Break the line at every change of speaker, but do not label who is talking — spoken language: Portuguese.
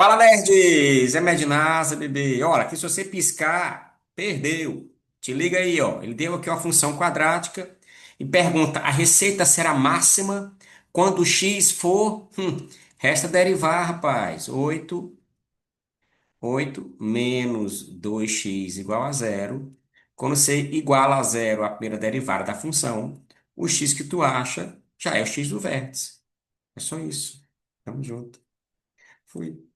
Fala, nerds! É Medinasa, bebê. Olha, aqui se você piscar, perdeu. Te liga aí, ó. Ele deu aqui uma função quadrática e pergunta: a receita será máxima quando o x for. Resta derivar, rapaz. Oito menos 2x igual a zero. Quando você iguala a zero a primeira derivada da função, o x que tu acha já é o x do vértice. É só isso. Tamo junto. Fui.